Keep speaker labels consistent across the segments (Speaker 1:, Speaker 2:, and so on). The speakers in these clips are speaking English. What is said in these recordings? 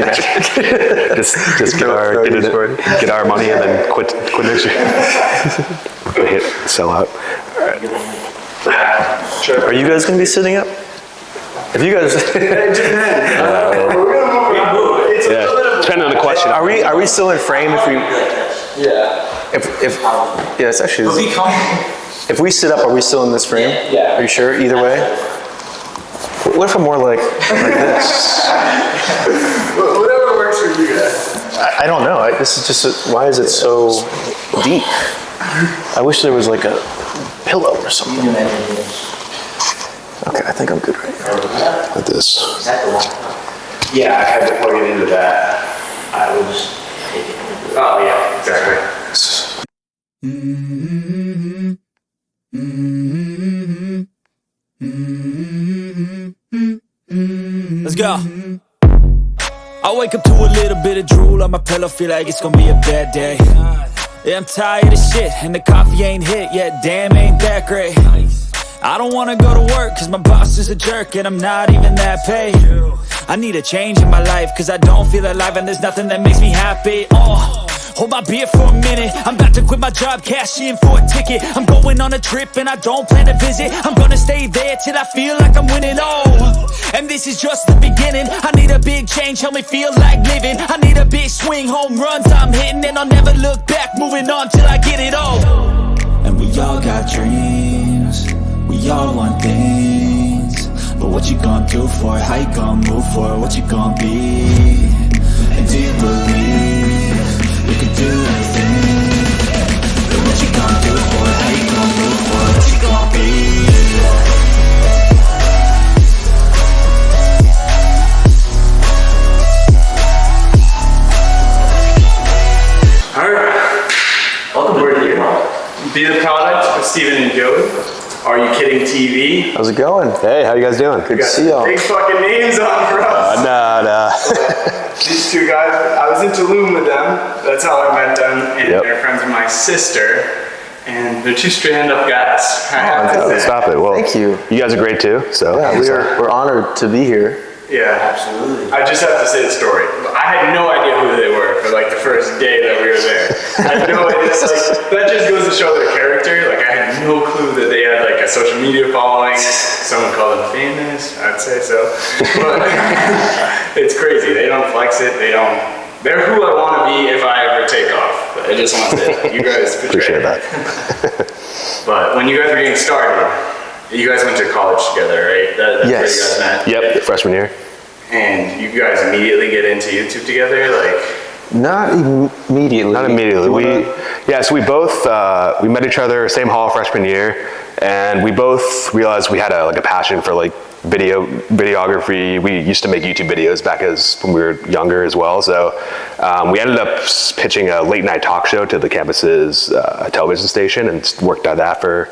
Speaker 1: just get our money and then quit next year. Sell out. All right.
Speaker 2: Sure.
Speaker 3: Are you guys going to be sitting up? If you guys,
Speaker 1: Depending on the question.
Speaker 3: are we still in frame? If we,
Speaker 2: Yeah.
Speaker 3: yeah, it's actually. If we sit up, are we still in this frame?
Speaker 2: Yeah.
Speaker 3: Are you sure? Either way. What if I'm more like this?
Speaker 2: Whatever works for you guys.
Speaker 3: I don't know. This is just. Why is it so deep? I wish there was like a pillow or something. Okay, I think I'm good right now.
Speaker 1: Like this.
Speaker 2: Yeah, I had to plug it into that. I was. Oh yeah, exactly.
Speaker 4: Let's go. I wake up to a little bit of drool on my pillow, feel like it's gonna be a bad day. Yeah, I'm tired of shit, and the coffee ain't hit yet, damn, ain't that great. I don't wanna go to work, cause my boss is a jerk, and I'm not even that paid. I need a change in my life, cause I don't feel alive, and there's nothing that makes me happy. Hold my beer for a minute, I'm about to quit my job, cash in for a ticket. I'm going on a trip and I don't plan to visit. I'm gonna stay there till I feel like I'm winning, and this is just the beginning. I need a big change, help me feel like living. I need a big swing, home runs I'm hitting, and I'll never look back, moving on till I get it all. And we all got dreams, we all want things, but what you gonna do for it? How you gonna move for it? What you gonna be? And do you believe you can do anything? But what you gonna do for it? How you gonna move for it? What you gonna be?
Speaker 2: Alright. Welcome to here. Be the product of Steven and Joey. Are You Kidding TV?
Speaker 3: How's it going?
Speaker 1: Hey, how you guys doing?
Speaker 3: Good to see y'all.
Speaker 2: Big fucking names on for us.
Speaker 1: Nah.
Speaker 2: These two guys, I was in Tulum with them. That's how I met them. And they're friends with my sister. And they're two stand-up guys.
Speaker 1: Stop it. Well,
Speaker 3: Thank you.
Speaker 1: You guys are great too. So
Speaker 3: Yeah, we're honored to be here.
Speaker 2: Yeah, absolutely. I just have to say the story. I had no idea who they were for like the first day that we were there. I had no idea. Like, that just goes to show their character. Like, I had no clue that they had like a social media following. Someone called them famous. I'd say so. But it's crazy. They don't flex it. They're who I want to be if I ever take off. I just want to say that. You guys
Speaker 1: appreciate that.
Speaker 2: But when you guys were getting started, you guys went to college together, right? That's
Speaker 3: Yes.
Speaker 2: where you guys met?
Speaker 1: Yep, freshman year.
Speaker 2: And you guys immediately get into YouTube together? Like,
Speaker 3: Not immediately.
Speaker 1: Not immediately. So we both we met each other same hall freshman year, and we both realized we had a passion for like videography. We used to make YouTube videos back when we were younger as well. So we ended up pitching a late night talk show to the campus's television station, and worked at that for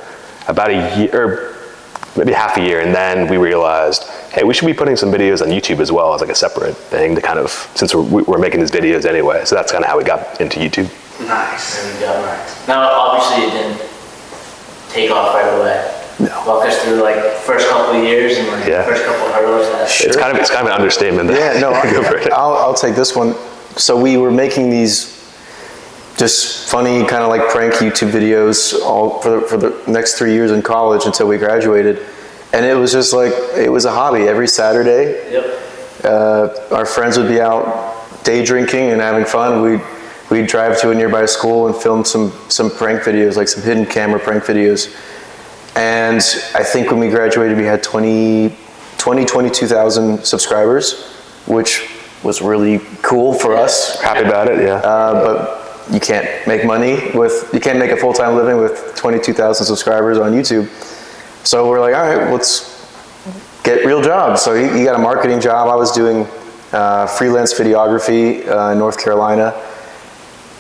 Speaker 1: about a year, or maybe half a year, and then we realized, hey, we should be putting some videos on YouTube as well as like a separate thing to kind of, since we're making these videos anyway. So that's kind of how we got into YouTube.
Speaker 2: nice.
Speaker 5: Now, obviously, it didn't take off right away.
Speaker 3: No.
Speaker 5: Walk us through like first couple of years and like first couple of hurdles.
Speaker 1: It's kind of an understatement.
Speaker 3: Yeah, no,
Speaker 1: Go for it.
Speaker 3: I'll take this one. So we were making these just funny kind of like prank YouTube videos all for the next 3 years in college until we graduated. And it was just like, it was a hobby every Saturday. Our friends would be out day drinking and having fun. We'd drive to a nearby school and film some prank videos, like some hidden camera prank videos. And I think when we graduated, we had 22,000 subscribers, which was really cool for us.
Speaker 1: Happy about it, yeah.
Speaker 3: But you can't make you can't make a full-time living with 22,000 subscribers on YouTube. So we're like, all right, let's get real jobs. So he got a marketing job. I was doing freelance videography in North Carolina.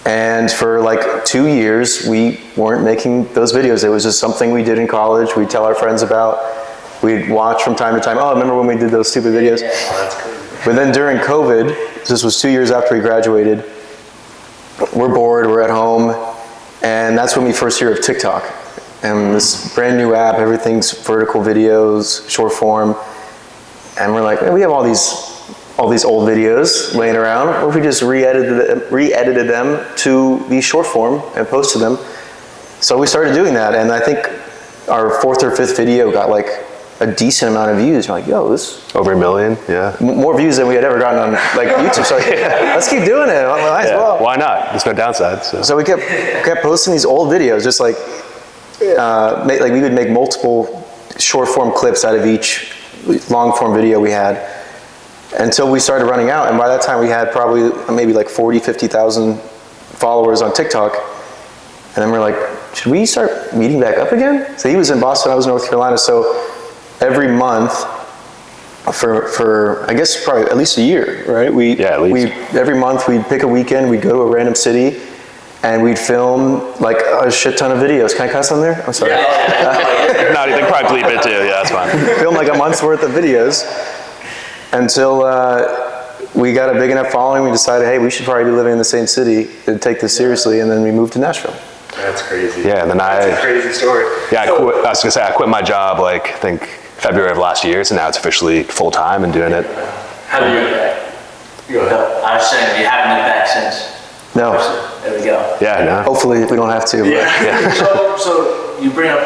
Speaker 3: And for like 2 years, we weren't making those videos. It was just something we did in college. We'd tell our friends about. We'd watch from time to time. Oh, remember when we did those stupid videos?
Speaker 5: Yeah, that's cool.
Speaker 3: But then during COVID, this was 2 years after we graduated, we're bored, we're at home, and that's when we first hear of TikTok. And this brand new app, everything's vertical videos, short form. And we're like, man, we have all these all these old videos laying around. What if we just re-edited them to be short form and posted them? So we started doing that, and I think our 4th or 5th video got like a decent amount of views. You're like, yo, this
Speaker 1: Over 1 million, yeah.
Speaker 3: more views than we had ever gotten on like YouTube. So let's keep doing it. Might as well.
Speaker 1: Why not? There's no downside.
Speaker 3: So we kept posting these old videos, just like we would make multiple short form clips out of each long form video we had, until we started running out. And by that time we had probably maybe like 40, 50,000 followers on TikTok. And then we're like, should we start meeting back up again? So he was in Boston, I was in North Carolina. So every month for I guess probably at least a year, right?
Speaker 1: At least.
Speaker 3: Every month we'd pick a weekend, we'd go to a random city, and we'd film like a shit ton of videos. Can I cuss on there? I'm sorry.
Speaker 1: No, they probably bleep it too. Yeah, that's fine.
Speaker 3: Film like a month's worth of videos until we got a big enough following. We decided, hey, we should probably be living in the same city to take this seriously, and then we moved to Nashville.
Speaker 2: That's crazy.
Speaker 1: Yeah, and then
Speaker 2: That's a crazy story.
Speaker 1: Yeah, I was gonna say I quit my job like I think February of last year, so now it's officially full time and doing it.
Speaker 5: How do you look back? No, I was saying, you haven't looked back since.
Speaker 3: No.
Speaker 5: There we go.
Speaker 1: Yeah, no.
Speaker 3: Hopefully we don't have to.
Speaker 2: Yeah.
Speaker 5: So you bring up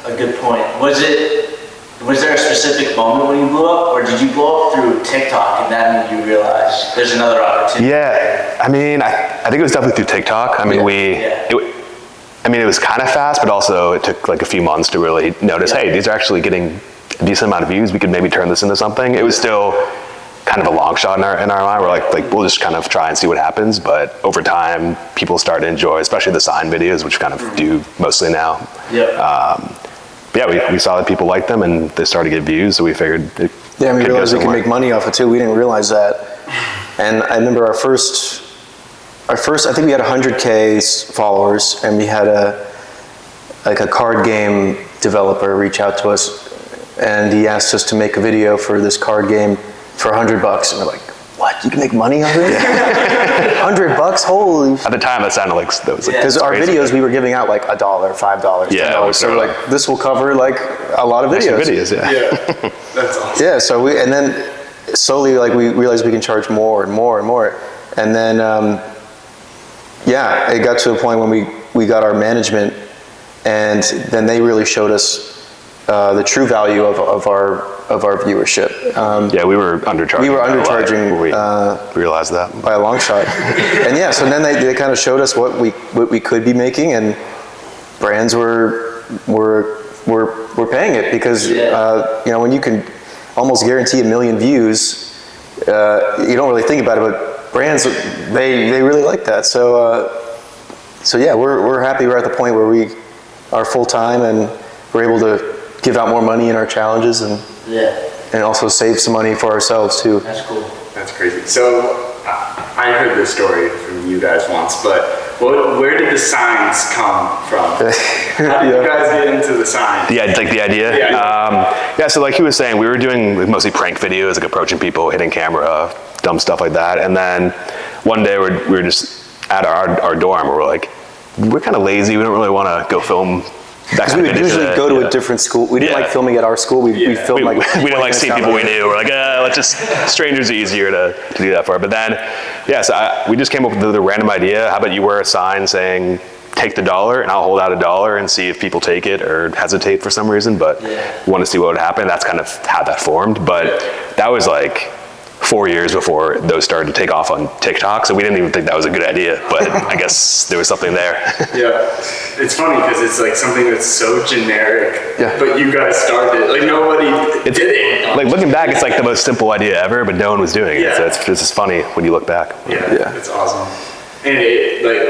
Speaker 5: a good point. Was there a specific moment when you blew up, or did you blow up through TikTok and that made you realize there's another opportunity?
Speaker 1: Yeah, I mean, I think it was definitely through TikTok. I mean, it was kind of fast, but also it took like a few months to really notice, hey, these are actually getting a decent amount of views. We could maybe turn this into something. It was still kind of a long shot in our mind. We're like we'll just kind of try and see what happens. But over time, people start to enjoy, especially the sign videos, which kind of do mostly now. But yeah, we saw that people liked them and they started to get views, so we figured it
Speaker 3: Yeah, we
Speaker 1: could go
Speaker 3: realized we could
Speaker 1: somewhere.
Speaker 3: make money off it too. We didn't realize that. And I remember our first, I think we had 100K followers, and we had a card game developer reach out to us, and he asked us to make a video for this card game for $100. And we're like, what? You can make money off it? $100? Holy!
Speaker 1: At the time, that sounded like that was like
Speaker 3: Because our
Speaker 1: crazy.
Speaker 3: videos we were giving out like $1, $5,
Speaker 1: Yeah,
Speaker 3: $10. So we're like, this will cover like a lot of videos.
Speaker 1: Videos, yeah.
Speaker 2: Yeah, that's awesome.
Speaker 3: Yeah, so and then slowly like we realized we can charge more and more and more. And then, yeah, it got to a point when we got our management, and then they really showed us the true value of our viewership.
Speaker 1: Yeah, we were undercharging.
Speaker 3: We were undercharging,
Speaker 1: We realized that.
Speaker 3: by a long shot. And yeah, so then they kind of showed us what we could be making, and brands were paying it because when you can almost guarantee 1 million views, you don't really think about it, but brands they really like that. So yeah, we're happy we're at the point where we are full time and we're able to give out more money in our challenges and also save some money for ourselves too.
Speaker 5: That's cool.
Speaker 2: That's crazy. So I heard this story from you guys once, but where did the signs come from? How did you guys get into the signs?
Speaker 1: Yeah, like the idea.
Speaker 2: Yeah.
Speaker 1: So like he was saying, we were doing like mostly prank videos, like approaching people, hitting camera, dumb stuff like that. And then one day we were just at our dorm, where we're like, we're kind of lazy. We don't really want to go film.
Speaker 3: Because we would usually go to a different school. We didn't like filming at our school. We filmed like
Speaker 1: we didn't like seeing people we knew. We're like, let's just, strangers are easier to do that for. But then, so we just came up with the random idea. How about you wear a sign saying, take the $1, and I'll hold out $1 and see if people take it or hesitate for some reason. But we want to see what would happen. That's kind of how that formed. But that was like 4 years before those started to take off on TikTok, so we didn't even think that was a good idea, but I guess there was something there.
Speaker 2: Yeah, it's funny because it's like something that's so generic, but you guys started, like nobody did it.
Speaker 1: Like looking back, it's like the most simple idea ever, but no one was doing it,
Speaker 2: Yeah.
Speaker 1: so it's just funny when you look back.
Speaker 2: Yeah, it's awesome. And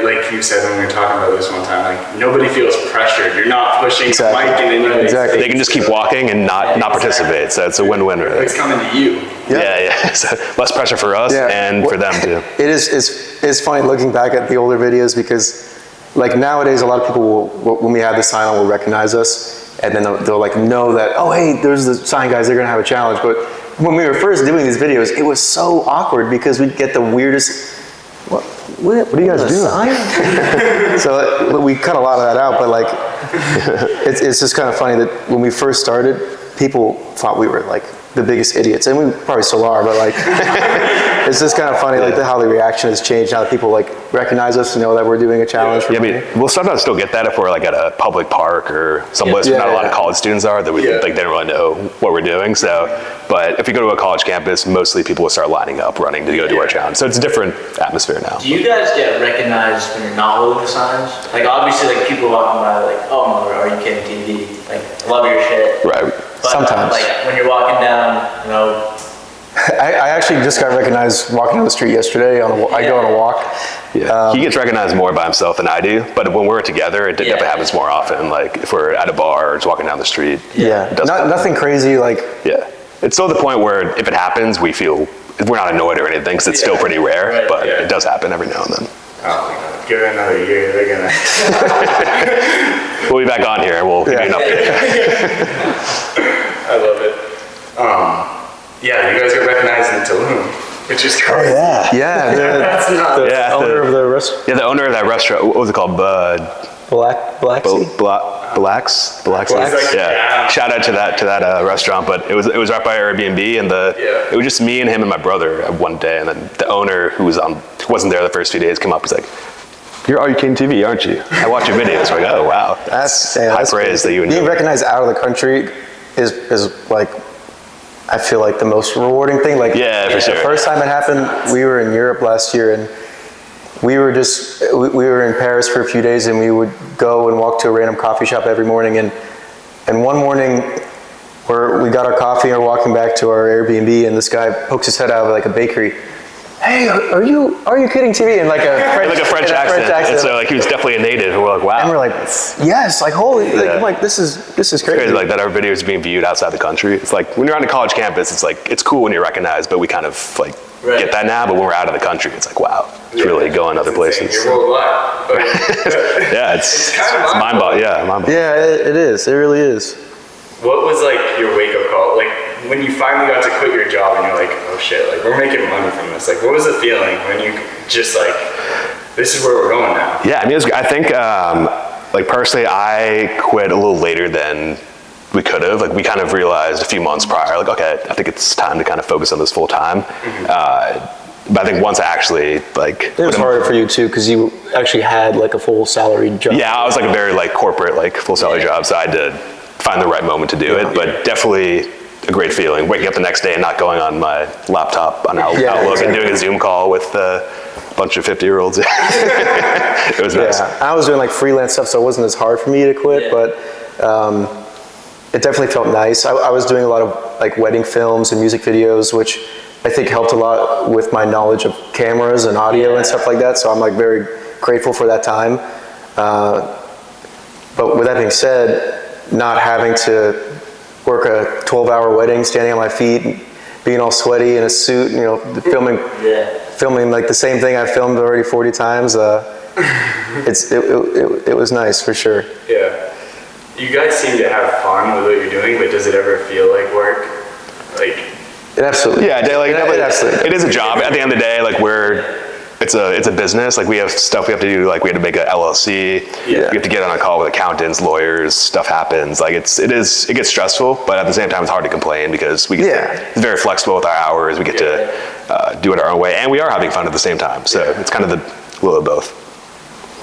Speaker 2: like you said when we were talking about this one time, like nobody feels pressured. You're not pushing a mic in anybody's
Speaker 3: Exactly.
Speaker 1: They can just keep walking and not participate, so it's a win-win really.
Speaker 2: It's coming to you.
Speaker 1: Yeah. So less pressure for us and for them too.
Speaker 3: It's funny looking back at the older videos because like nowadays a lot of people will, when we have the sign on, will recognize us, and then they'll like know that, oh hey, there's the sign guys, they're gonna have a challenge. But when we were first doing these videos, it was so awkward because we'd get the weirdest, what are you guys doing? So we cut a lot of that out, but like it's just kind of funny that when we first started, people thought we were like the biggest idiots, and we probably still are, but like, it's just kind of funny, like how the reaction has changed now that people like recognize us and know that we're doing a challenge.
Speaker 1: Yeah, I mean, we'll sometimes still get that if we're like at a public park or someplace where not a lot of college students are, that we like they don't really know what we're doing. So, but if you go to a college campus, mostly people will start lining up, running to go do our challenge. So it's a different atmosphere now.
Speaker 5: Do you guys get recognized when you're not holding the signs? Like obviously, like people walking by, like, oh, Are You Kidding TV? Like, love your shit.
Speaker 1: Right.
Speaker 5: But,
Speaker 3: Sometimes.
Speaker 5: like when you're walking down, you know.
Speaker 3: I actually just got recognized walking down the street yesterday. I go on a walk.
Speaker 1: Yeah, he gets recognized more by himself than I do, but when we're together, it definitely happens more often. Like if we're at a bar or just walking down the street.
Speaker 3: Yeah, nothing crazy. Like
Speaker 1: it's still the point where if it happens, we feel we're not annoyed or anything because it's still pretty rare, but it does happen every now and then.
Speaker 2: Oh my God. Give it another year, they're gonna.
Speaker 1: We'll be back on here and we'll give you an update.
Speaker 2: I love it. Yeah, you guys get recognized in Tulum, which is crazy.
Speaker 3: Yeah,
Speaker 2: That's not.
Speaker 3: the owner of the restaurant.
Speaker 1: Yeah, the owner of that restaurant, what was it called? Black's. Yeah. Shout out to that restaurant, but it was right by Airbnb, and it was just me and him and my brother one day, and then the owner who wasn't there the first few days came up. He's like, "You're AreYouKiddingTv, aren't you? I watch your videos." We're like, "Oh wow, that's high praise that you enjoy."
Speaker 3: Being recognized out of the country is like, I feel like the most rewarding thing. Like,
Speaker 1: for sure.
Speaker 3: The first time it happened, we were in Europe last year, and we were in Paris for a few days, and we would go and walk to a random coffee shop every morning. And one morning, where we got our coffee and we're walking back to our Airbnb, and this guy pokes his head out of like a bakery. Hey, are you kidding TV? In like a French accent.
Speaker 1: And so like he was definitely a native, and we're like, wow.
Speaker 3: And we're like, yes, like holy, like, I'm like, this is crazy.
Speaker 1: It's crazy, like that our videos are being viewed outside the country. It's like when you're on a college campus, it's like it's cool when you're recognized, but we kind of like get that now. But when we're out of the country, it's like wow, it's really going other places.
Speaker 2: You're worldwide.
Speaker 1: Yeah, it's
Speaker 2: kind of
Speaker 1: mind-boggling. Yeah, mind-boggling.
Speaker 3: Yeah, it is. It really is.
Speaker 2: What was like your wake-up call? Like when you finally got to quit your job and you're like, oh shit, like we're making money from this. Like what was the feeling when you just like, this is where we're going now?
Speaker 1: Yeah, I mean, I think like personally, I quit a little later than we could have. Like we kind of realized a few months prior, like, okay, I think it's time to kind of focus on this full time. But I think once I actually like,
Speaker 3: it was harder for you too because you actually had like a full salaried job.
Speaker 1: Yeah, I was like a very like corporate like full salary job, so I had to find the right moment to do it. But definitely a great feeling waking up the next day and not going on my laptop on Outlook and doing a Zoom call with a bunch of 50-year-olds. It was nice.
Speaker 3: I was doing like freelance stuff, so it wasn't as hard for me to quit, but it definitely felt nice. I was doing a lot of like wedding films and music videos, which I think helped a lot with my knowledge of cameras and audio and stuff like that. So I'm like very grateful for that time. But with that being said, not having to work a 12-hour wedding, standing on my feet, being all sweaty in a suit, you know, filming like the same thing I filmed already 40 times. It was nice for sure.
Speaker 2: Yeah. You guys seem to have fun with what you're doing, but does it ever feel like work? Like
Speaker 3: it absolutely.
Speaker 1: Yeah, like
Speaker 3: absolutely.
Speaker 1: It is a job. At the end of the day, like it's a business. Like we have stuff we have to do. Like we had to make a LLC. We have to get on a call with accountants, lawyers. Stuff happens. Like it gets stressful, but at the same time, it's hard to complain because we it's very flexible with our hours. We get to do it our own way, and we are having fun at the same time. So it's kind of a little of both.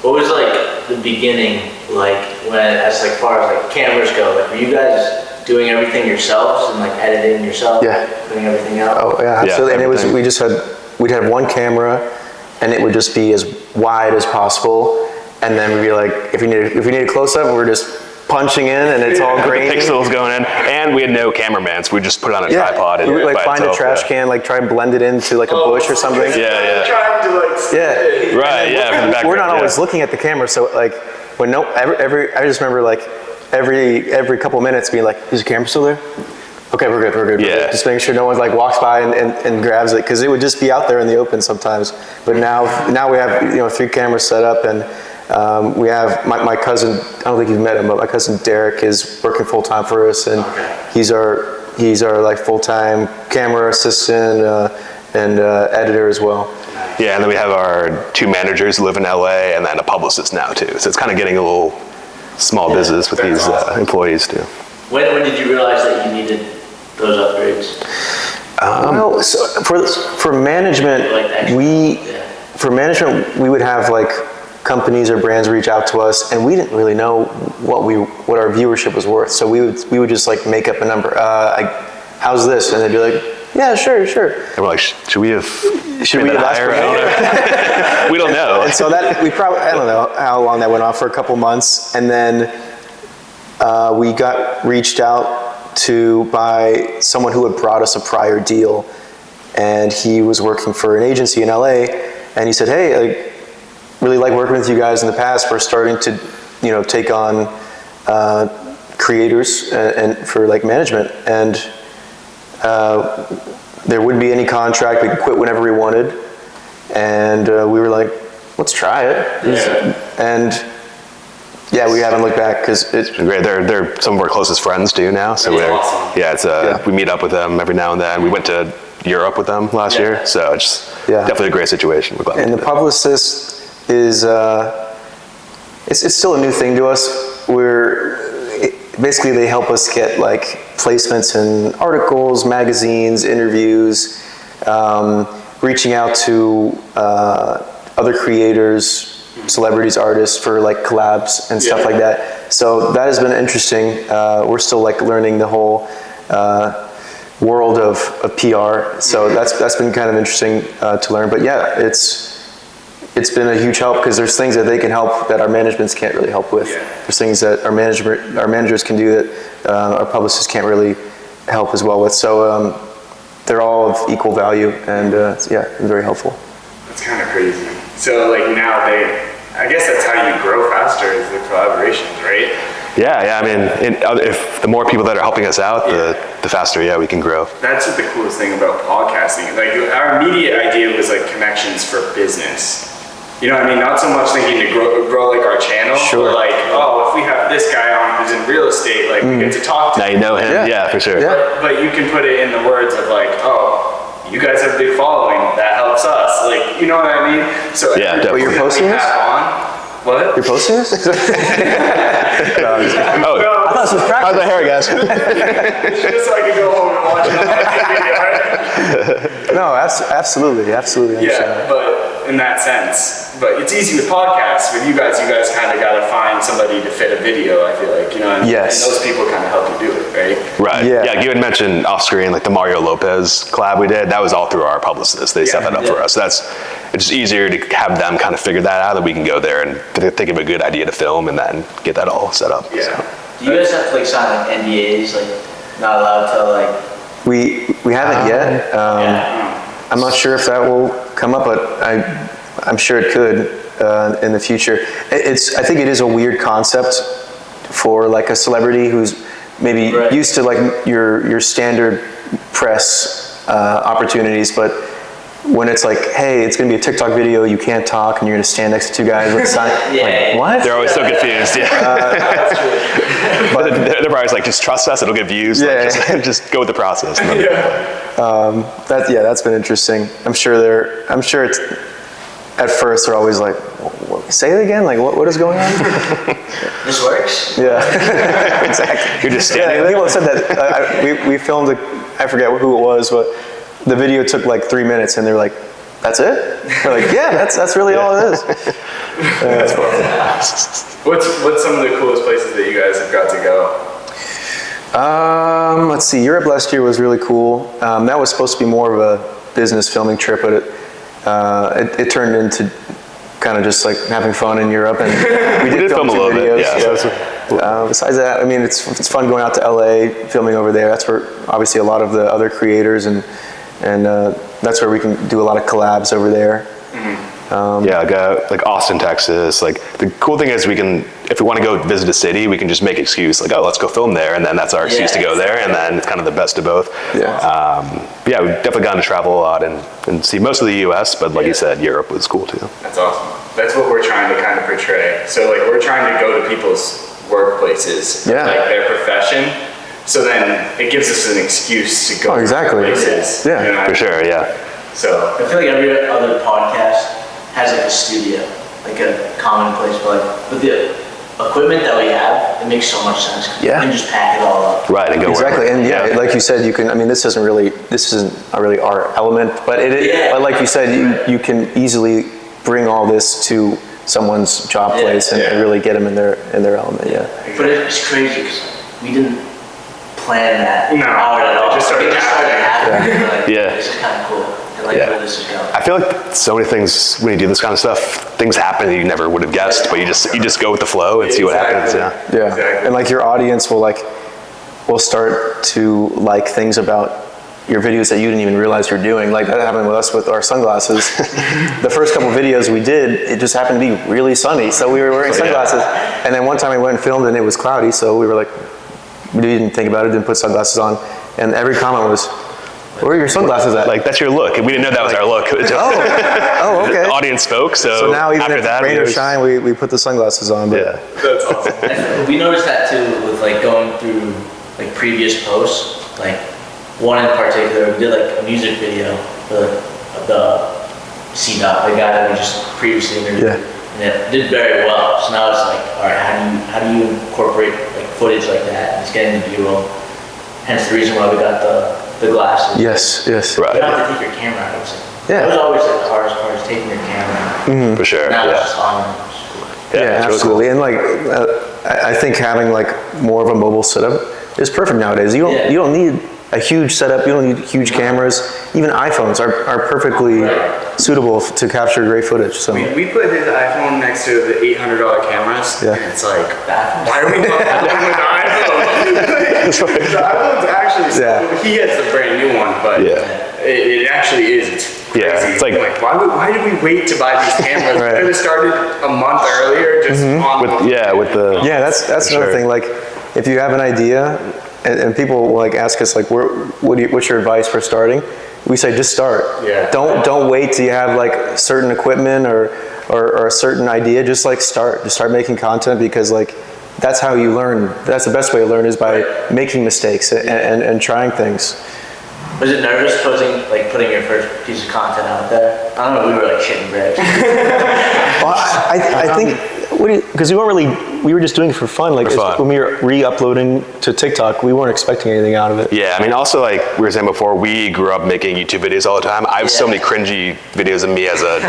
Speaker 5: What was like the beginning like when, as like far as like cameras go? Like were you guys doing everything yourselves and like editing yourself? Putting everything out?
Speaker 3: Oh yeah, absolutely. And we'd have one camera, and it would just be as wide as possible. And then we'd be like, if we need a close up, we're just punching in, and it's all grainy.
Speaker 1: The pixels going in, and we had no cameraman, so we just put it on a tripod.
Speaker 3: We would like find a trash can, like try and blend it into like a bush or something.
Speaker 2: Trying to like
Speaker 3: We're not always looking at the camera, so like when I just remember like every couple of minutes being like, is the camera still there? Okay, we're good. Just making sure no one like walks by and grabs it, because it would just be out there in the open sometimes. But now we have 3 cameras set up, and we have my cousin. I don't think you've met him, but my cousin Derek is working full time for us, and he's our like full time camera assistant and editor as well.
Speaker 1: Yeah, and then we have our 2 managers who live in LA, and then a publicist now too. So it's kind of getting a little small business with these employees too.
Speaker 5: When did you realize that you needed those upgrades?
Speaker 3: Well, so for management,
Speaker 5: Like the extra-
Speaker 3: we would have like companies or brands reach out to us, and we didn't really know what our viewership was worth. So we would just like make up a number. How's this? And they'd be like, yeah, sure.
Speaker 1: And we're like, should we have
Speaker 3: asked for
Speaker 1: higher? We don't know.
Speaker 3: And so that I don't know how long that went on, for a couple months, and then we got reached out to by someone who had brought us a prior deal, and he was working for an agency in LA, and he said, hey, I really like working with you guys in the past. We're starting to, take on creators and for like management, and there wouldn't be any contract. We could quit whenever we wanted, and we were like, let's try it. And yeah, we haven't looked back because it's
Speaker 1: been great. They're some of our closest friends too now. So we meet up with them every now and then. We went to Europe with them last year, so it's definitely a great situation. We're glad.
Speaker 3: And the publicist is it's still a new thing to us. Basically they help us get like placements in articles, magazines, interviews, reaching out to other creators, celebrities, artists for like collabs and stuff like that. So that has been interesting. We're still like learning the whole world of PR. So that's been kind of interesting to learn. But yeah, it's been a huge help because there's things that they can help that our managements can't really help with. There's things that our managers can do that our publicists can't really help as well with. So they're all of equal value, and very helpful.
Speaker 2: That's kind of crazy. So like now I guess that's how you grow faster, is the collaborations, right?
Speaker 1: Yeah. I mean, if the more people that are helping us out, the faster, we can grow.
Speaker 2: That's what the coolest thing about podcasting. Like our immediate idea was like connections for business. You know what I mean? Not so much thinking to grow like our channel, but like, if we have this guy on who's in real estate, like we get to talk to
Speaker 1: him. Now you know him, for sure.
Speaker 3: Yeah.
Speaker 2: But you can put it in the words of like, you guys have a big following, that helps us. Like, you know what I mean? So
Speaker 1: definitely.
Speaker 3: You're posting this?
Speaker 2: What?
Speaker 3: You're posting this?
Speaker 1: I
Speaker 3: thought this was practice.
Speaker 1: How's the hair, guys?
Speaker 2: Just so I can go home and watch it on my TV, right?
Speaker 3: No, absolutely understand that.
Speaker 2: But in that sense. But it's easy with podcasts. With you guys kind of got to find somebody to fit a video, I feel like, and
Speaker 3: Yes.
Speaker 2: those people kind of help you do it, right?
Speaker 1: Right.
Speaker 3: Yeah.
Speaker 1: You had mentioned off screen, like the Mario Lopez collab we did. That was all through our publicist. They set that up for us. So it's just easier to have them kind of figure that out, that we can go there and think of a good idea to film and then get that all set up.
Speaker 2: Yeah.
Speaker 1: So.
Speaker 5: Do you guys have to like sign like NDAs, like not allowed to like?
Speaker 3: We haven't yet. I'm not sure if that will come up, but I'm sure it could in the future. I think it is a weird concept for like a celebrity who's maybe used to like your standard press opportunities, but when it's like, hey, it's gonna be a TikTok video, you can't talk, and you're gonna stand next to two guys with a sign. Like, what?
Speaker 1: They're always so confused. But they're always like, just trust us, it'll get views. Like, just go with the process.
Speaker 3: That's been interesting. I'm sure it's. At first, they're always like, say it again. Like, what is going on?
Speaker 5: This works.
Speaker 3: Yeah, exactly.
Speaker 1: You're just standing there.
Speaker 3: People have said that. We filmed I forget who it was, but the video took like 3 minutes, and they're like, "That's it?" We're like, "Yeah, that's really all it is."
Speaker 2: That's fun. What's some of the coolest places that you guys have got to go?
Speaker 3: Let's see. Europe last year was really cool. That was supposed to be more of a business filming trip, but it turned into kind of just like having fun in Europe, and we did film a little bit. Besides that, I mean, it's fun going out to LA, filming over there. That's where obviously a lot of the other creators and that's where we can do a lot of collabs over there.
Speaker 1: Like Austin, Texas. Like the cool thing is if we want to go visit a city, we can just make excuse like, let's go film there, and then that's our excuse to go there, and then it's kind of the best of both. We've definitely gotten to travel a lot and see most of the U.S., but like you said, Europe was cool too.
Speaker 2: That's awesome. That's what we're trying to kind of portray. So like we're trying to go to people's workplaces, like their profession. So then it gives us an excuse to go to places.
Speaker 3: Yeah,
Speaker 1: for sure. Yeah.
Speaker 2: So
Speaker 5: I feel like every other podcast has like a studio, like a common place, but like with the equipment that we have, it makes so much sense.
Speaker 3: Yeah.
Speaker 5: You can just pack it all up.
Speaker 1: Right, and go
Speaker 3: Exactly,
Speaker 1: wherever.
Speaker 3: and yeah, like you said, you can. I mean, this isn't really our element, but but like you said, you can easily bring all this to someone's job place and really get them in their element. Yeah.
Speaker 5: But it's crazy because we didn't plan that
Speaker 2: No,
Speaker 5: out at all.
Speaker 2: it just started
Speaker 5: happening. Like,
Speaker 1: Yeah.
Speaker 5: This is kind of cool. I like where this is going.
Speaker 1: I feel like so many things when you do this kind of stuff, things happen that you never would have guessed, but you just go with the flow and see what happens. Yeah.
Speaker 3: Yeah,
Speaker 2: Exactly.
Speaker 3: and like your audience will start to like things about your videos that you didn't even realize you're doing. Like that happened with us with our sunglasses. The first couple videos we did, it just happened to be really sunny, so we were wearing sunglasses. And then one time we went and filmed and it was cloudy, so we were like, we didn't think about it, didn't put sunglasses on, and every comment was, "Where are your sunglasses at?"
Speaker 1: Like, that's your look. And we didn't know that was our look.
Speaker 3: Oh, okay.
Speaker 1: The audience spoke, so
Speaker 3: So now even
Speaker 1: after
Speaker 3: if
Speaker 1: that,
Speaker 3: rain
Speaker 1: it
Speaker 3: or
Speaker 1: was-
Speaker 3: shine, we put the sunglasses on. But
Speaker 1: Yeah.
Speaker 2: That's awesome.
Speaker 5: We noticed that too with like going through like previous posts. Like one in particular, we did like a music video for the C-Dot, the guy that we just previously interviewed.
Speaker 3: Yeah.
Speaker 5: And it did very well. So now it's like, all right, how do you incorporate like footage like that? And it's getting the B-roll. Hence the reason why we got the glasses.
Speaker 3: yes.
Speaker 5: You
Speaker 1: Right.
Speaker 5: don't have to take your camera out.
Speaker 3: Yeah.
Speaker 5: That was always like the hardest part, is taking your camera out.
Speaker 1: For sure.
Speaker 5: Now it's
Speaker 1: Yeah.
Speaker 5: just on.
Speaker 3: Yeah,
Speaker 1: it's really
Speaker 3: absolutely. And like, I think having like more of a mobile setup is perfect nowadays. You don't need a huge setup. You don't need huge cameras. Even iPhones are perfectly suitable to capture great footage. So
Speaker 2: We put his iPhone next to the $800 cameras,
Speaker 3: Yeah.
Speaker 2: and it's like, why are we not done with the iPhone? The iPhone's actually, he has a brand new one, but
Speaker 1: Yeah.
Speaker 2: it actually is. It's crazy.
Speaker 1: Yeah, it's like-
Speaker 2: why did we wait to buy these cameras?
Speaker 3: Right.
Speaker 2: We could have started a month earlier, just on
Speaker 1: With the
Speaker 3: yeah, that's another
Speaker 1: sure.
Speaker 3: thing. Like, if you have an idea, and people will like ask us like, what's your advice for starting? We say just start.
Speaker 2: Yeah.
Speaker 3: Don't wait till you have like certain equipment or a certain idea. Just like start. Just start making content, because like that's how you learn. That's the best way to learn, is by making mistakes and trying things.
Speaker 5: Was it nervous putting your first piece of content out there? I don't know, we were like shitting bricks.
Speaker 3: Well, I think because we were just doing it for fun. Like
Speaker 1: For fun.
Speaker 3: when we were re-uploading to TikTok, we weren't expecting anything out of it.
Speaker 1: Yeah, I mean, also like we were saying before, we grew up making YouTube videos all the time. I have so
Speaker 5: Yeah.
Speaker 1: many cringy videos of me as a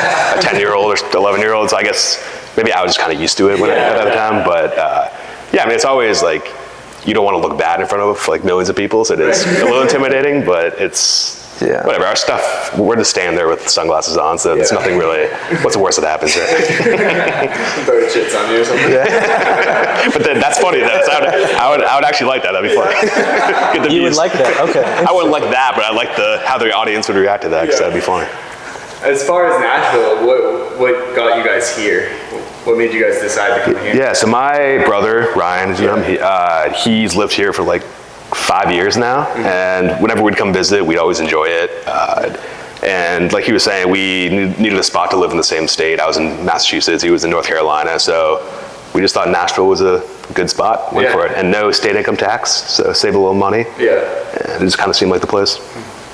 Speaker 1: 10-year-old or 11-year-old, so I guess maybe I was just kind of used to it at the time. But yeah, I mean, it's always like, you don't want to look bad in front of like millions of people, so it is a little intimidating, but it's whatever. Our stuff, we're just standing there with sunglasses on, so there's nothing really, what's the worst that happens, right?
Speaker 2: bird shits on you or something.
Speaker 1: But then that's funny. I would actually like that. That'd be funny. Get the
Speaker 3: You would
Speaker 1: views.
Speaker 3: like that? Okay.
Speaker 1: I wouldn't like that, but I like how the audience would react to that, because that'd be funny.
Speaker 2: As far as Nashville, what got you guys here? What made you guys decide to come here?
Speaker 1: Yeah, so my brother, Ryan, he's lived here for like 5 years now, and whenever we'd come visit, we'd always enjoy it. And like he was saying, we needed a spot to live in the same state. I was in Massachusetts, he was in North Carolina, so we just thought Nashville was a good spot, went for it. And no state income tax, so save a little money.
Speaker 2: Yeah.
Speaker 1: And it just kind of seemed like the place.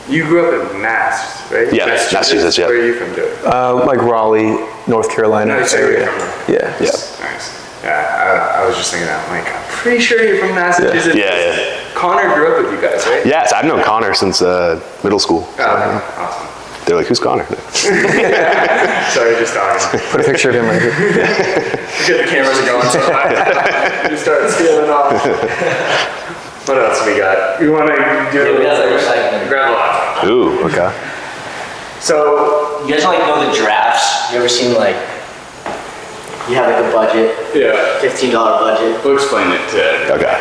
Speaker 2: You grew up in Mass, right?
Speaker 1: Yeah, Massachusetts, yeah.
Speaker 2: Where are you from, Joey?
Speaker 3: Like Raleigh, North Carolina
Speaker 2: No, so you're
Speaker 3: area.
Speaker 2: from
Speaker 3: Yeah.
Speaker 2: Nice. Yeah, I was just thinking that. I'm like, I'm pretty sure you're from Massachusetts.
Speaker 1: Yeah.
Speaker 2: Connor grew up with you guys, right?
Speaker 1: Yes, I've known Connor since middle school.
Speaker 2: Oh, okay. Awesome.
Speaker 1: They're like, who's Connor?
Speaker 2: Sorry, just talking.
Speaker 3: Put a picture of him right here.
Speaker 2: Get the cameras going so high. You start stealing off. What else we got? You want to do
Speaker 5: Yeah, we got the recycling.
Speaker 2: Grab a lot.
Speaker 1: Ooh, okay.
Speaker 2: So,
Speaker 5: You guys like know the drafts? You ever seen like, you have like a budget,
Speaker 2: yeah,
Speaker 5: $15 budget.
Speaker 2: we'll explain it to
Speaker 1: Okay.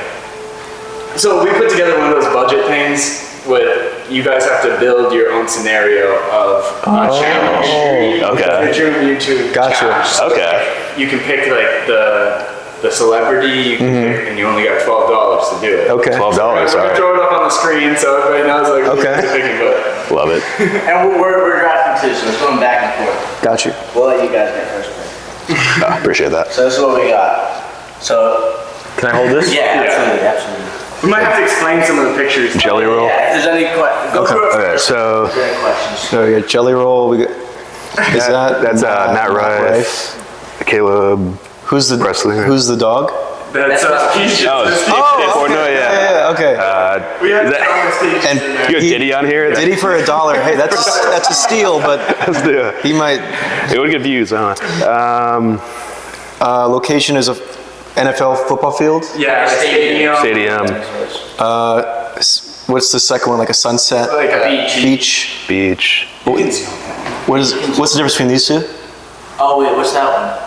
Speaker 2: So we put together one of those budget things with, you guys have to build your own scenario of a challenge.
Speaker 1: Okay.
Speaker 2: Your YouTube
Speaker 3: Gotcha.
Speaker 2: challenge. So
Speaker 1: Okay.
Speaker 2: you can pick like the celebrity, you can pick, and you only got $12 to do it.
Speaker 3: Okay.
Speaker 1: $12,
Speaker 2: We're
Speaker 1: all
Speaker 2: gonna
Speaker 1: right.
Speaker 2: throw it up on the screen so everybody knows like
Speaker 3: Okay.
Speaker 2: who's picking what.
Speaker 1: Love it.
Speaker 5: And we're drafting too, so it's going back and forth.
Speaker 3: Got you.
Speaker 5: We'll let you guys get first pick.
Speaker 1: Appreciate that.
Speaker 5: So this is what we got. So,
Speaker 3: Can I hold this?
Speaker 5: yeah, absolutely.
Speaker 2: We might have to explain some of the pictures.
Speaker 1: Jelly roll.
Speaker 5: Yeah, if there's any questions, go through it.
Speaker 1: Okay,
Speaker 5: first.
Speaker 1: so
Speaker 5: If there's any questions.
Speaker 3: So we got jelly roll. We got. Is that
Speaker 1: that's Matt Rife, Caleb
Speaker 3: Who's the
Speaker 1: Wrestling.
Speaker 3: Who's the dog?
Speaker 2: That's Peach.
Speaker 3: Yeah, okay.
Speaker 2: We had
Speaker 1: that-
Speaker 2: Thomas Peach
Speaker 3: And
Speaker 2: in there.
Speaker 1: You got Diddy on here?
Speaker 3: Diddy for $1. Hey, that's a steal, but
Speaker 1: Let's do it.
Speaker 3: he might.
Speaker 1: It would get views, huh?
Speaker 3: Location is a NFL football field.
Speaker 2: Yeah, stadium.
Speaker 1: Stadium,
Speaker 3: What's the second one? Like a sunset?
Speaker 2: Like a
Speaker 3: Beach.
Speaker 1: beach.
Speaker 3: What's the difference between these two?
Speaker 5: Oh wait, what's that one?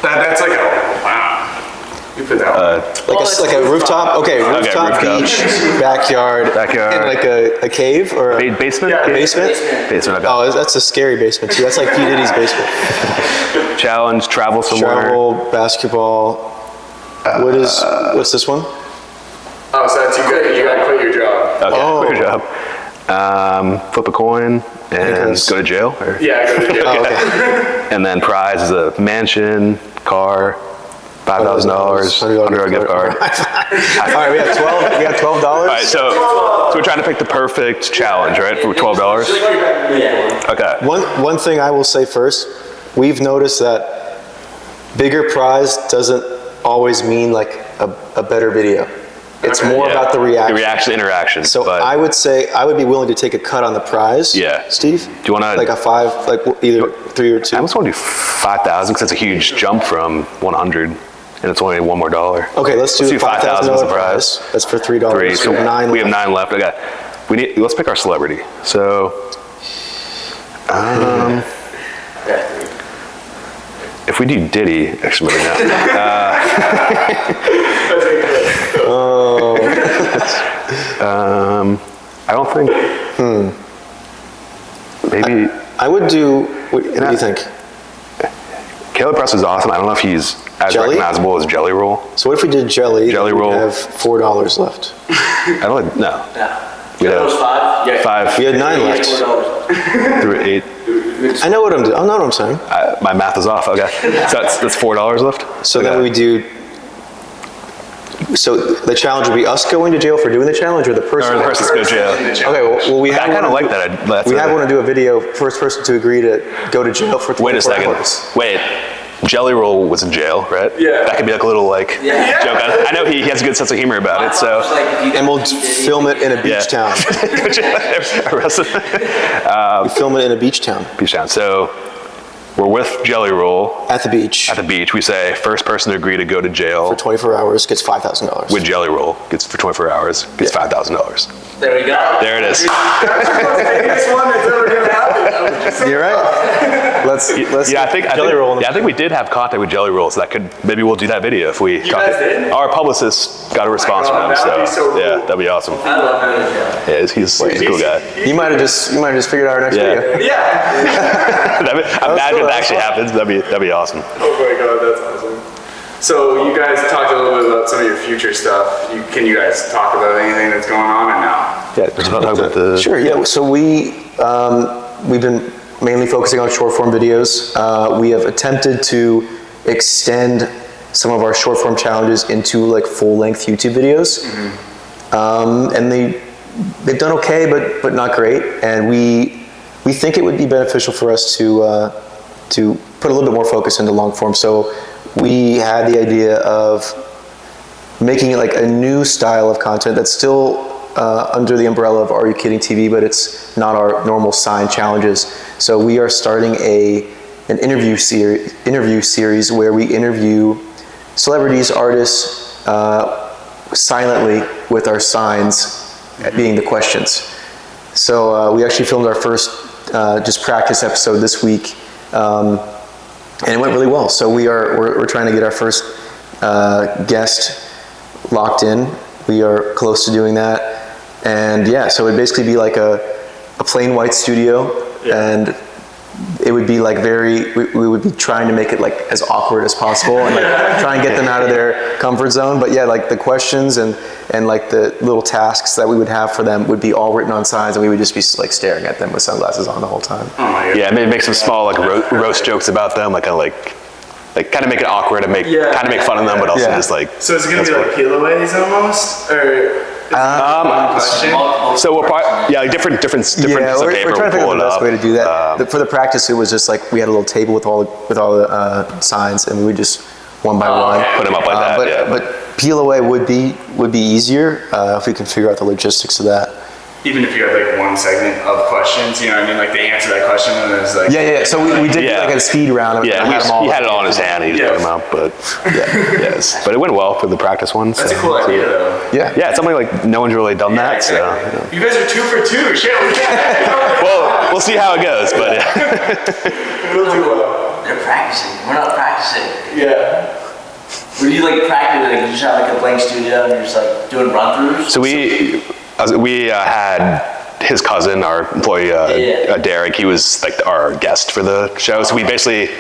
Speaker 2: That's like a wow. You put that one.
Speaker 3: Like a rooftop? Okay, rooftop,
Speaker 1: rooftop.
Speaker 3: beach, backyard.
Speaker 1: Backyard.
Speaker 3: And like a cave or a
Speaker 1: Basement?
Speaker 2: Yeah,
Speaker 3: basement?
Speaker 1: Basement, okay.
Speaker 3: Oh, that's a scary basement too. That's like P. Diddy's basement.
Speaker 1: Challenge, travel somewhere.
Speaker 3: Travel, basketball. What's this one?
Speaker 2: Oh, so that's you gotta quit your job.
Speaker 1: Okay,
Speaker 3: Oh.
Speaker 1: good job. Flip a coin and
Speaker 3: Because-
Speaker 1: go to jail. Or,
Speaker 2: Yeah, go to jail.
Speaker 3: Oh, okay.
Speaker 1: and then prize is a mansion, car, $5,000, $100 gift card.
Speaker 3: All right, we have 12. We have $12.
Speaker 1: All right, so we're trying to pick the perfect challenge, right, for $12.
Speaker 5: Yeah.
Speaker 1: Okay.
Speaker 3: One thing I will say first, we've noticed that bigger prize doesn't always mean like a better video. It's more
Speaker 1: Yeah.
Speaker 3: about the reaction.
Speaker 1: The reaction, interaction.
Speaker 3: So
Speaker 1: but
Speaker 3: I would say I would be willing to take a cut on the prize.
Speaker 1: Yeah.
Speaker 3: Steve?
Speaker 1: Do you wanna-
Speaker 3: like a 5, like either 3 or 2?
Speaker 1: I almost want to do 5,000 because it's a huge jump from 100, and it's only $1 more.
Speaker 3: Okay, let's do
Speaker 1: $5,000 as
Speaker 3: $5,000
Speaker 1: a prize.
Speaker 3: That's for $3.
Speaker 1: Three. So
Speaker 3: So 9.
Speaker 1: we have 9 left. Okay. Let's pick our celebrity. So, if we do Diddy, actually maybe not. I don't think. Maybe
Speaker 3: I would do. What do you think?
Speaker 1: Caleb Press is awesome. I don't know if he's as
Speaker 3: Jelly?
Speaker 1: recognizable as Jelly Roll.
Speaker 3: So what if we did jelly?
Speaker 1: Jelly
Speaker 3: then we'd
Speaker 1: roll.
Speaker 3: have $4 left.
Speaker 1: I don't think, no. We
Speaker 5: Those
Speaker 1: have
Speaker 5: 5? Yeah.
Speaker 1: 5
Speaker 3: We had 9 left.
Speaker 5: $4
Speaker 1: through 8.
Speaker 3: I know what I'm doing. I know what I'm saying.
Speaker 1: My math is off. Okay. So that's $4 left.
Speaker 3: So
Speaker 1: Okay.
Speaker 3: then we do. So the challenge would be us going to jail for doing the challenge, or the person.
Speaker 1: Or the person's go to jail.
Speaker 3: Okay. Well, we
Speaker 1: I
Speaker 3: have.
Speaker 1: kind of
Speaker 3: one-
Speaker 1: like that. That's
Speaker 3: We have
Speaker 1: a-
Speaker 3: want to do a video. First person to agree to go to jail for 24
Speaker 1: Wait a second.
Speaker 3: hours.
Speaker 1: Wait. Jelly Roll was in jail, right?
Speaker 2: Yeah.
Speaker 1: That could be like a little like
Speaker 5: Yeah.
Speaker 1: joke. I know he has a good sense of humor about it, so.
Speaker 3: And we'll film it in a beach
Speaker 1: Yeah.
Speaker 3: town.
Speaker 1: Arrested.
Speaker 3: We film it in a beach town.
Speaker 1: Beach town. So we're with Jelly Roll
Speaker 3: At the beach
Speaker 1: at the beach. We say first person to agree to go to jail
Speaker 3: for 24 hours gets $5,000.
Speaker 1: with Jelly Roll gets for 24 hours gets $5,000.
Speaker 5: There we go.
Speaker 1: There it is.
Speaker 2: Biggest one that's ever gonna happen.
Speaker 3: You're right. Let's
Speaker 1: Yeah, I think
Speaker 3: Jelly Roll. in the-
Speaker 1: Yeah, I think we did have contact with Jelly Roll, so that could maybe we'll do that video if we.
Speaker 2: guys did?
Speaker 1: Our publicist got a response
Speaker 2: God,
Speaker 1: from him,
Speaker 2: that'd be so cool.
Speaker 1: yeah, that'd be awesome.
Speaker 5: I love it.
Speaker 1: Yeah, he's a cool guy.
Speaker 3: You might have just figured out our next
Speaker 1: Yeah.
Speaker 3: video.
Speaker 2: Yeah.
Speaker 1: Imagine
Speaker 3: cool,
Speaker 1: it
Speaker 3: that's
Speaker 1: actually happens. That'd be awesome.
Speaker 2: Oh my god, that's awesome. So you guys talked a little bit about some of your future stuff. Can you guys talk about anything that's going on or now?
Speaker 1: Yeah, just talk about the.
Speaker 3: Sure. Yeah. So we've been mainly focusing on short form videos. We have attempted to extend some of our short form challenges into like full length YouTube videos, and they've done okay, but not great. And we think it would be beneficial for us to put a little bit more focus into long form. So we had the idea of making it like a new style of content that's still under the umbrella of AreYouKiddingTv, but it's not our normal sign challenges. So we are starting an interview series where we interview celebrities, artists, silently with our signs being the questions. So we actually filmed our first just practice episode this week, and it went really well. So we're trying to get our first guest locked in. We are close to doing that. And yeah, so it'd basically be like a plain white studio, and it would be like we would be trying to make it like as awkward as possible and like try and get them out of their comfort zone. But yeah, like the questions and like the little tasks that we would have for them would be all written on signs, and we would just be like staring at them with sunglasses on the whole time.
Speaker 2: Oh my god.
Speaker 1: Yeah, maybe make some small like roast jokes about them, like kind of make it awkward and kind of make fun of them, but also
Speaker 3: Yeah.
Speaker 1: just like.
Speaker 2: So is it gonna be like giveaways almost, or Question?
Speaker 1: So we'll probably, yeah, like different
Speaker 3: Yeah,
Speaker 1: pieces of
Speaker 3: we're
Speaker 1: paper.
Speaker 3: trying to figure
Speaker 1: we'll
Speaker 3: out the
Speaker 1: pull it
Speaker 3: best
Speaker 1: up.
Speaker 3: way to do that. For the practice, it was just like we had a little table with all the signs, and we would just one by one
Speaker 1: Put them up like that,
Speaker 3: But
Speaker 1: yeah.
Speaker 3: but peel away would be easier if we can figure out the logistics of that.
Speaker 2: Even if you have like one segment of questions, you know what I mean? Like they answer that question and it's like.
Speaker 3: Yeah. So we did
Speaker 1: Yeah.
Speaker 3: like a speed round.
Speaker 1: Yeah,
Speaker 3: I
Speaker 1: he had it all in his hand. He just
Speaker 2: Yeah.
Speaker 1: put them up, but yes, but it went well for the practice ones.
Speaker 2: That's a cool idea though.
Speaker 3: Yeah.
Speaker 1: Yeah, it's something like no one's really done that. So,
Speaker 2: You guys are 2 for 2. Shit.
Speaker 1: well, we'll see how it goes, but
Speaker 2: We'll do well.
Speaker 5: They're practicing. We're not practicing.
Speaker 2: Yeah.
Speaker 5: Were you like practicing? Like, you just have like a blank studio and you're just like doing run-throughs?
Speaker 1: so we had his cousin, our employee Derek. He was like our guest for the show. So we basically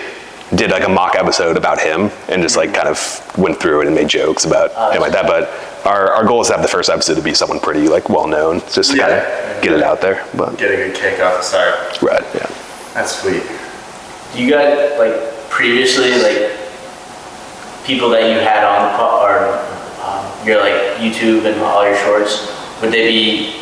Speaker 1: did like a mock episode about him and just like kind of went through it and made jokes about him like that. But our goal is to have the first episode to be someone pretty like well known, just to kind of get it out there. But
Speaker 2: Get a good kick off the start.
Speaker 1: right, yeah.
Speaker 2: That's sweet.
Speaker 5: Do you guys, like, previously, like, people that you had on your, like, YouTube and all your shorts, would they be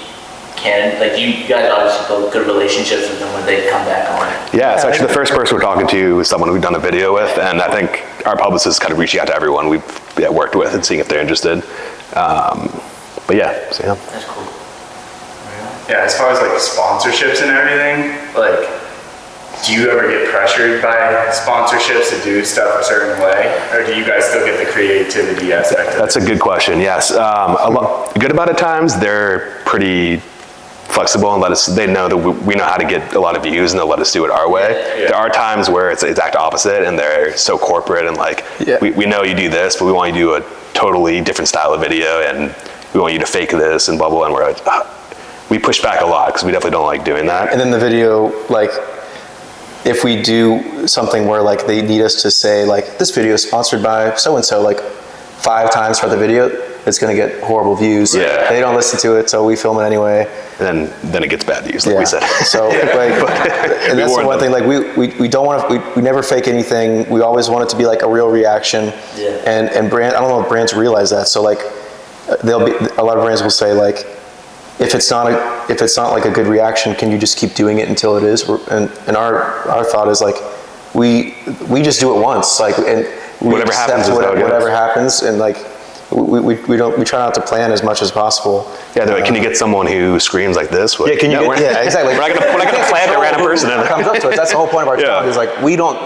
Speaker 5: canon? Like, you guys obviously built good relationships with them when they come back on.
Speaker 1: Yeah, so actually the first person we're talking to is someone we've done a video with, and I think our publicist is kind of reaching out to everyone we've worked with and seeing if they're interested. But yeah, so yeah.
Speaker 5: That's cool.
Speaker 2: Yeah, as far as like sponsorships and everything, like, do you ever get pressured by sponsorships to do stuff a certain way? Or do you guys still get the creativity aspect of it?
Speaker 1: That's a good question, yes. Good about it times, they're pretty flexible and they know that we know how to get a lot of views and they'll let us do it our way.
Speaker 2: Yeah.
Speaker 1: There are times where it's the exact opposite and they're so corporate and like, we know you do this, but we want you to do a totally different style of video and we want you to fake this and blah, blah, and we're like, we push back a lot because we definitely don't like doing that.
Speaker 3: And then the video, like, if we do something where like they need us to say like this video is sponsored by so-and-so like 5 times for the video, it's gonna get horrible views.
Speaker 1: Yeah.
Speaker 3: They don't listen to it, so we film it anyway.
Speaker 1: And then it gets bad views, like we said.
Speaker 3: So like, and that's the
Speaker 1: warned
Speaker 3: one
Speaker 1: them.
Speaker 3: thing, like we don't want to, we never fake anything. We always want it to be like a real reaction.
Speaker 5: Yeah.
Speaker 3: And brand, I don't know if brands realize that. So like a lot of brands will say like, if it's not like a good reaction, can you just keep doing it until it is? And our thought is like, we just do it once, like, and we
Speaker 1: Whatever
Speaker 3: accept
Speaker 1: happens is how it goes.
Speaker 3: whatever happens, and like we try not to plan as much as possible.
Speaker 1: Yeah, they're like, can you get someone who screams like this?
Speaker 3: Yeah, can you
Speaker 1: No,
Speaker 3: get, yeah, exactly.
Speaker 1: We're not gonna plant a random person in there.
Speaker 3: Comes up to us. That's the whole point of our
Speaker 1: Yeah.
Speaker 3: job. Is like we don't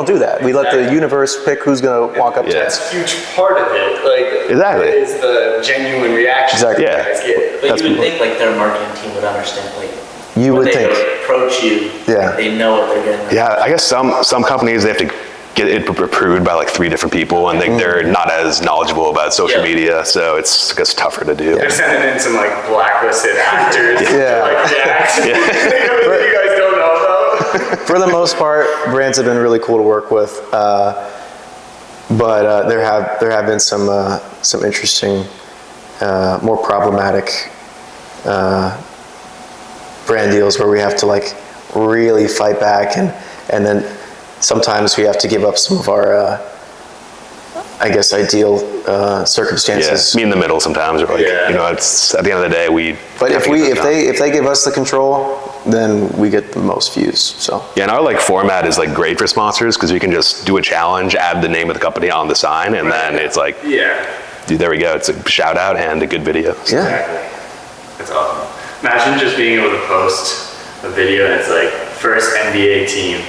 Speaker 3: do that. We let the universe pick who's gonna walk up to
Speaker 1: Yeah.
Speaker 3: us.
Speaker 2: That's a huge part of it. Like,
Speaker 1: Exactly.
Speaker 2: is the genuine reaction
Speaker 3: Exactly.
Speaker 2: that you guys get.
Speaker 5: But
Speaker 1: That's
Speaker 5: you would
Speaker 1: cool.
Speaker 5: think like their marketing team would understand, like,
Speaker 3: You
Speaker 5: when
Speaker 3: would
Speaker 5: they
Speaker 3: think.
Speaker 5: approach you,
Speaker 3: Yeah.
Speaker 5: they know what they're getting.
Speaker 1: Yeah, I guess some companies, they have to get it approved by like 3 different people and they're not as knowledgeable about social
Speaker 5: Yeah.
Speaker 1: media, so it's, I guess, tougher to do.
Speaker 2: They're sending in some like blacklisted actors
Speaker 3: Yeah.
Speaker 2: to like react. You guys don't know about.
Speaker 3: For the most part, brands have been really cool to work with, but there have been some interesting, more problematic brand deals where we have to like really fight back, and then sometimes we have to give up some of our, I guess, ideal
Speaker 1: Yeah,
Speaker 3: circumstances.
Speaker 1: me in the middle sometimes, or like,
Speaker 2: Yeah.
Speaker 1: you know, it's at the end of the day, we.
Speaker 3: But
Speaker 1: have
Speaker 3: if
Speaker 1: to get this done.
Speaker 3: if they give us the control, then we get the most views. So
Speaker 1: Yeah, and our like format is like great for sponsors because you can just do a challenge, add the name of the company on the sign, and then it's like,
Speaker 2: Yeah.
Speaker 1: dude, there we go. It's a shout out and a good video. So,
Speaker 3: yeah.
Speaker 2: Exactly. That's awesome. Imagine just being able to post a video and it's like, first NBA team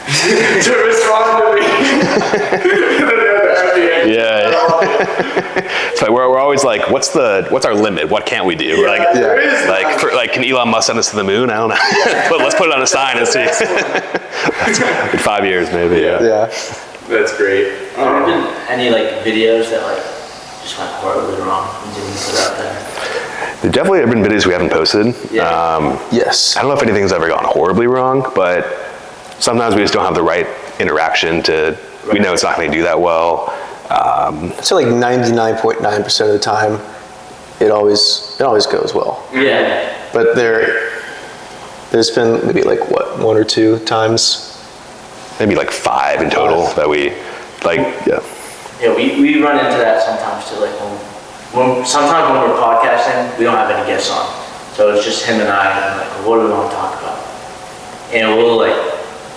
Speaker 2: to respond to me.
Speaker 1: Yeah. It's like we're always like, what's our limit? What can't we do? We're like,
Speaker 2: there is
Speaker 1: like, can Elon Musk send us to the moon? I don't know. But let's put it on a sign and see. In 5 years, maybe. Yeah.
Speaker 3: Yeah.
Speaker 2: That's great.
Speaker 5: Have there been any like videos that like just went horribly wrong and didn't put out there?
Speaker 1: There definitely have been videos we haven't posted.
Speaker 5: Yeah.
Speaker 3: Yes.
Speaker 1: I don't know if anything's ever gone horribly wrong, but sometimes we just don't have the right interaction to. We know it's not going to do that well.
Speaker 3: So like 99.9% of the time, it always goes well.
Speaker 5: Yeah.
Speaker 3: But there's been maybe like what, 1 or 2 times.
Speaker 1: Maybe like 5 in total that we like. Yeah.
Speaker 5: Yeah, we run into that sometimes too, like when sometimes when we're podcasting, we don't have any guests on. So it's just him and I, and like, what do we want to talk about? And we'll like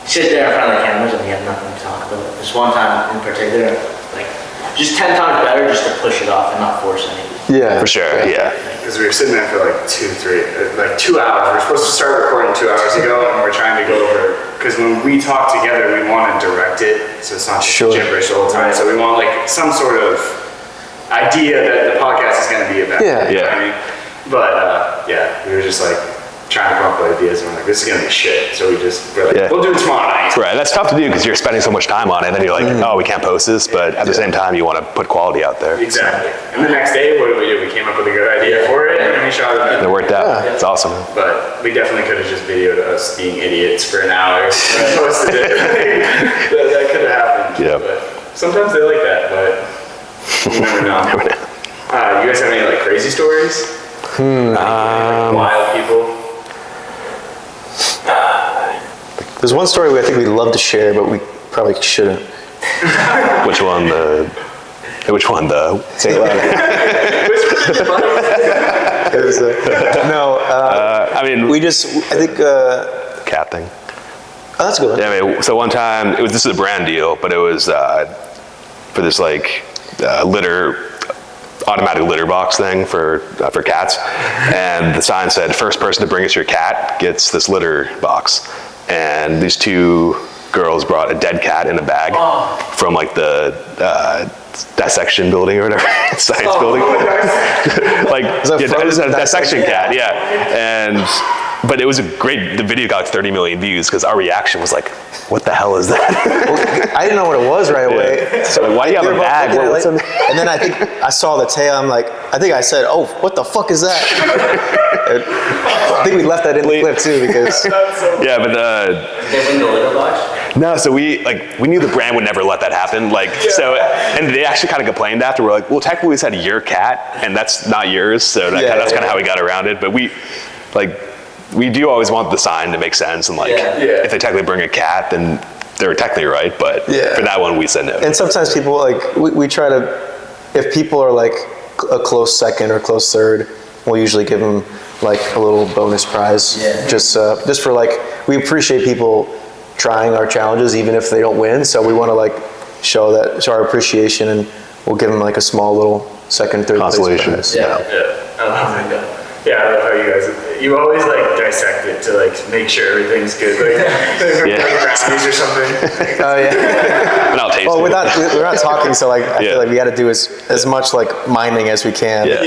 Speaker 5: sit there in front of the cameras and we have nothing to talk about. This one time in particular, like just 10 times better just to push it off and not force anything.
Speaker 3: Yeah.
Speaker 1: For sure, yeah.
Speaker 2: Because we were sitting there for like 2 hours. We were supposed to start recording 2 hours ago, and we're trying to go over, because when we talk together, we want to direct it, so it's not just gibberish all the time. So we want like some sort of idea that the podcast is going to be about.
Speaker 3: Yeah.
Speaker 2: You know what I mean? But yeah, we were just like trying to come up with ideas, and we're like, this is going to be shit. So we're like, we'll do it tomorrow night.
Speaker 1: Right, that's tough to do because you're spending so much time on it, and then you're like, oh, we can't post this, but at the same time, you want to put quality out there.
Speaker 2: Exactly. And the next day, what did we do? We came up with a good idea for it, and we shot it.
Speaker 1: And it worked out. It's awesome.
Speaker 2: But we definitely could have just videoed us being idiots for an hour and posted it. that could have happened.
Speaker 1: Yeah.
Speaker 2: But sometimes they like that, but you never know.
Speaker 1: Never know.
Speaker 2: You guys have any like crazy stories? Like, wild people?
Speaker 3: There's one story I think we'd love to share, but we probably shouldn't.
Speaker 1: Which one? Which one? Say it louder.
Speaker 3: It was,
Speaker 1: I mean,
Speaker 3: I think,
Speaker 1: cat thing.
Speaker 3: oh, that's a good one.
Speaker 1: Yeah, I mean, so one time, this is a brand deal, but it was for this like automatic litter box thing for cats, and the sign said, "First person to bring us your cat gets this litter box." And these 2 girls brought a dead cat in a bag from like the dissection building or whatever, science building. Like it was a dissection cat, but it was the video got 30 million views because our reaction was like, what the hell is that?
Speaker 3: Well, I didn't know what it was right away.
Speaker 1: Yeah. So like, why do you have a bag? What's in there?
Speaker 3: And then I think I saw the tail. I think I said, "Oh, what the fuck is that?" I think we left that in the clip too because.
Speaker 1: Yeah, but
Speaker 5: Did they win the litter box?
Speaker 1: no, so we knew the brand would never let that happen. So, and they actually kind of complained after. We're like, well, technically we said your cat, and that's not yours. So that's kind of how we got around it. But we do always want the sign to make sense, and if they technically bring a cat, then they're technically right. But for that one, we said no.
Speaker 3: And sometimes people we try to, if people are like a close second or close third, we'll usually give them like a little bonus prize.
Speaker 5: Yeah.
Speaker 3: Just for we appreciate people trying our challenges even if they don't win. So we want to show our appreciation, and we'll give them like a small little second, third
Speaker 1: Consolation.
Speaker 3: place prize.
Speaker 2: Yeah. I love it. Yeah, I love how you always dissect it to make sure everything's good. Like brownies or something.
Speaker 3: Oh yeah.
Speaker 1: And I'll taste
Speaker 3: Well,
Speaker 1: it.
Speaker 3: we're not talking, so I feel like we got to do as much miming as we can.
Speaker 2: Yeah,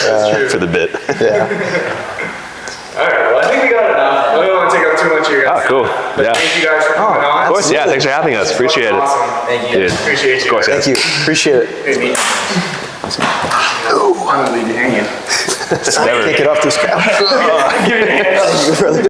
Speaker 2: that's true.
Speaker 1: For the bit.
Speaker 3: Yeah.
Speaker 2: All right, well, I think we got enough. I don't want to take up too much of your guys'
Speaker 1: Oh, cool.
Speaker 2: time. But
Speaker 1: Yeah.
Speaker 2: thank you guys for coming on.
Speaker 1: Of course, yeah. Thanks for having us. Appreciate it.
Speaker 2: Awesome.
Speaker 5: Thank you.
Speaker 1: Dude.
Speaker 2: Appreciate you.
Speaker 1: Of course,
Speaker 2: guys.
Speaker 3: Thank you. Appreciate it.
Speaker 2: Good meeting you. I'm gonna leave you hanging.
Speaker 1: Never.
Speaker 3: Can't get off this couch.
Speaker 2: Give me a hand.